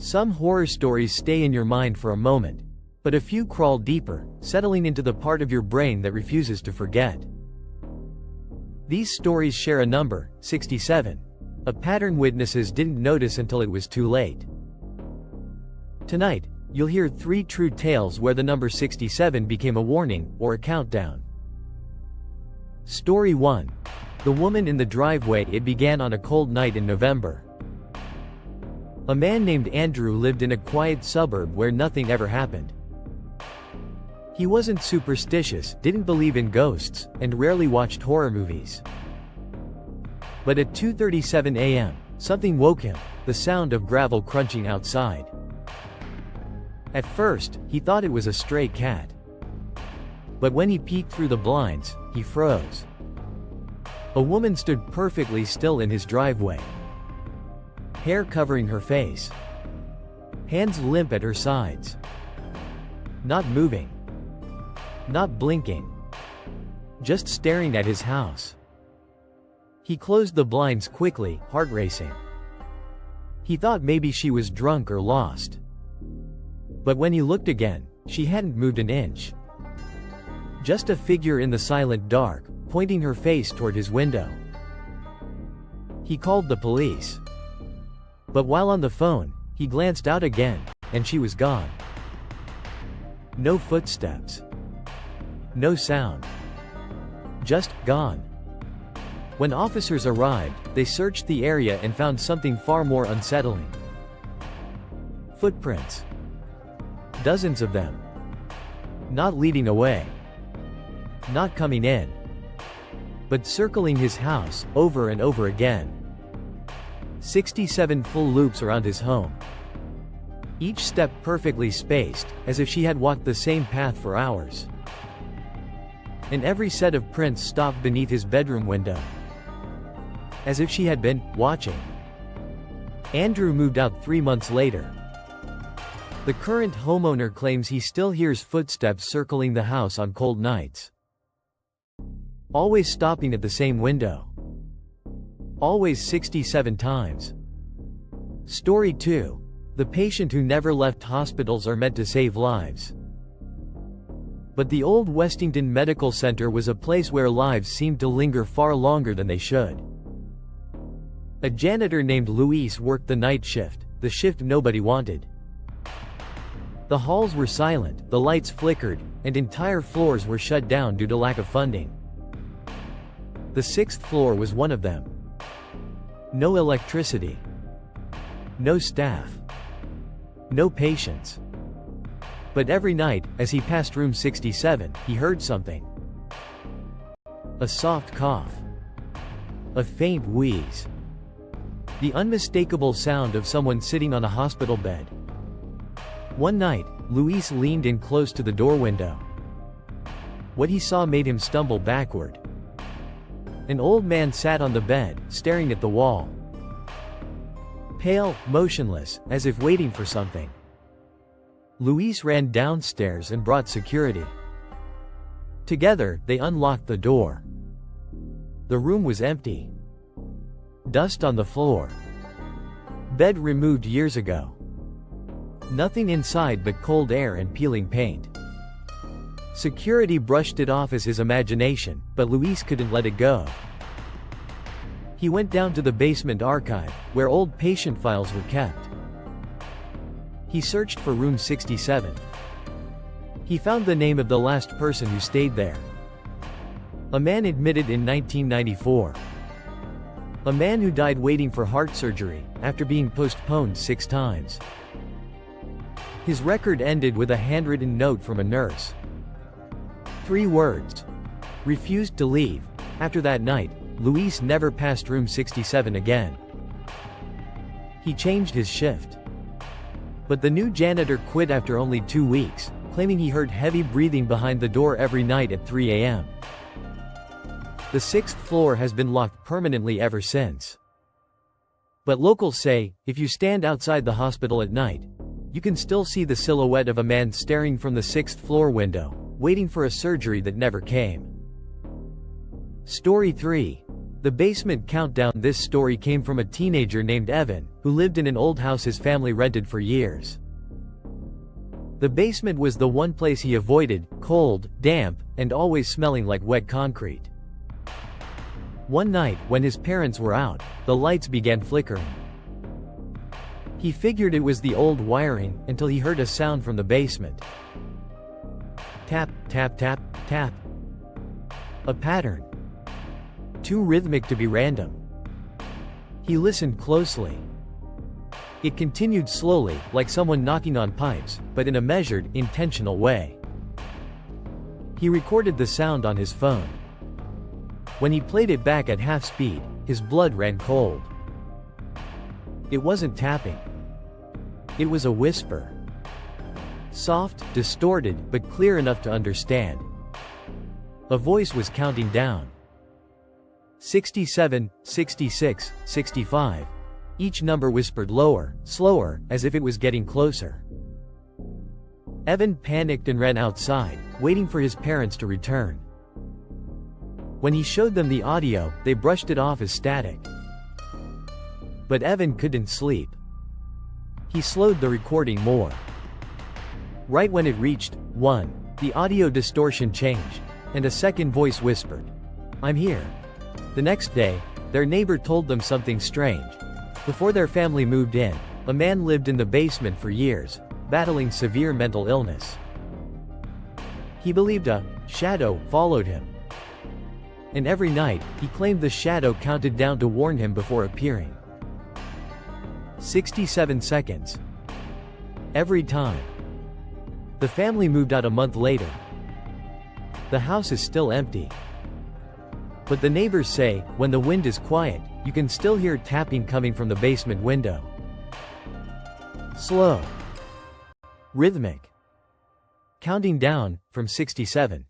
Some horror stories stay in your mind for a moment, but a few crawl deeper, settling into the part of your brain that refuses to forget. These stories share a number, 67, a pattern witnesses didn't notice until it was too late. Tonight, you'll hear 3 true tales where the number 67 became a warning, or a countdown. Story 1. The woman in the driveway. It began on a cold night in November. A man named Andrew lived in a quiet suburb where nothing ever happened. He wasn't superstitious, didn't believe in ghosts, and rarely watched horror movies. But at 2:37 a.m., something woke him, the sound of gravel crunching outside. At first, he thought it was a stray cat. But when he peeked through the blinds, he froze. A woman stood perfectly still in his driveway. Hair covering her face. Hands limp at her sides. Not moving. Not blinking. Just staring at his house. He closed the blinds quickly, heart racing. He thought maybe she was drunk or lost. But when he looked again, she hadn't moved an inch. Just a figure in the silent dark, pointing her face toward his window. He called the police. But while on the phone, he glanced out again, and she was gone. No footsteps. No sound. Just gone. When officers arrived, they searched the area and found something far more unsettling. Footprints. Dozens of them. Not leading away. Not coming in. But circling his house, over and over again. 67 full loops around his home. Each step perfectly spaced, as if she had walked the same path for hours. And every set of prints stopped beneath his bedroom window. As if she had been watching. Andrew moved out 3 months later. The current homeowner claims he still hears footsteps circling the house on cold nights. Always stopping at the same window. Always 67 times. Story 2. The patient who never left. Hospitals are meant to save lives. But the old Westington Medical Center was a place where lives seemed to linger far longer than they should. A janitor named Luis worked the night shift, the shift nobody wanted. The halls were silent, the lights flickered, and entire floors were shut down due to lack of funding. The 6th floor was one of them. No electricity. No staff. No patients. But every night, as he passed room 67, he heard something. A soft cough. A faint wheeze. The unmistakable sound of someone sitting on a hospital bed. One night, Luis leaned in close to the door window. What he saw made him stumble backward. An old man sat on the bed, staring at the wall. Pale, motionless, as if waiting for something. Luis ran downstairs and brought security. Together, they unlocked the door. The room was empty. Dust on the floor. Bed removed years ago. Nothing inside but cold air and peeling paint. Security brushed it off as his imagination, but Luis couldn't let it go. He went down to the basement archive, where old patient files were kept. He searched for room 67. He found the name of the last person who stayed there. A man admitted in 1994. A man who died waiting for heart surgery, after being postponed 6 times. His record ended with a handwritten note from a nurse. 3 words. Refused to leave. After that night, Luis never passed room 67 again. He changed his shift. But the new janitor quit after only 2 weeks, claiming he heard heavy breathing behind the door every night at 3 a.m. The 6th floor has been locked permanently ever since. But locals say, if you stand outside the hospital at night, you can still see the silhouette of a man staring from the 6th floor window, waiting for a surgery that never came. Story 3. The basement countdown. This story came from a teenager named Evan, who lived in an old house his family rented for years. The basement was the one place he avoided, cold, damp, and always smelling like wet concrete. One night, when his parents were out, the lights began flickering. He figured it was the old wiring, until he heard a sound from the basement. Tap, tap, tap, tap. A pattern. Too rhythmic to be random. He listened closely. It continued slowly, like someone knocking on pipes, but in a measured, intentional way. He recorded the sound on his phone. When he played it back at half speed, his blood ran cold. It wasn't tapping. It was a whisper. Soft, distorted, but clear enough to understand. A voice was counting down. 67, 66, 65. Each number whispered lower, slower, as if it was getting closer. Evan panicked and ran outside, waiting for his parents to return. When he showed them the audio, they brushed it off as static. But Evan couldn't sleep. He slowed the recording more. Right when it reached 1, the audio distortion changed, and a second voice whispered, "I'm here." The next day, their neighbor told them something strange. Before their family moved in, a man lived in the basement for years, battling severe mental illness. He believed a shadow followed him. And every night, he claimed the shadow counted down to warn him before appearing. 67 seconds. Every time. The family moved out a month later. The house is still empty. But the neighbors say, when the wind is quiet, you can still hear tapping coming from the basement window. Slow. Rhythmic. Counting down, from 67.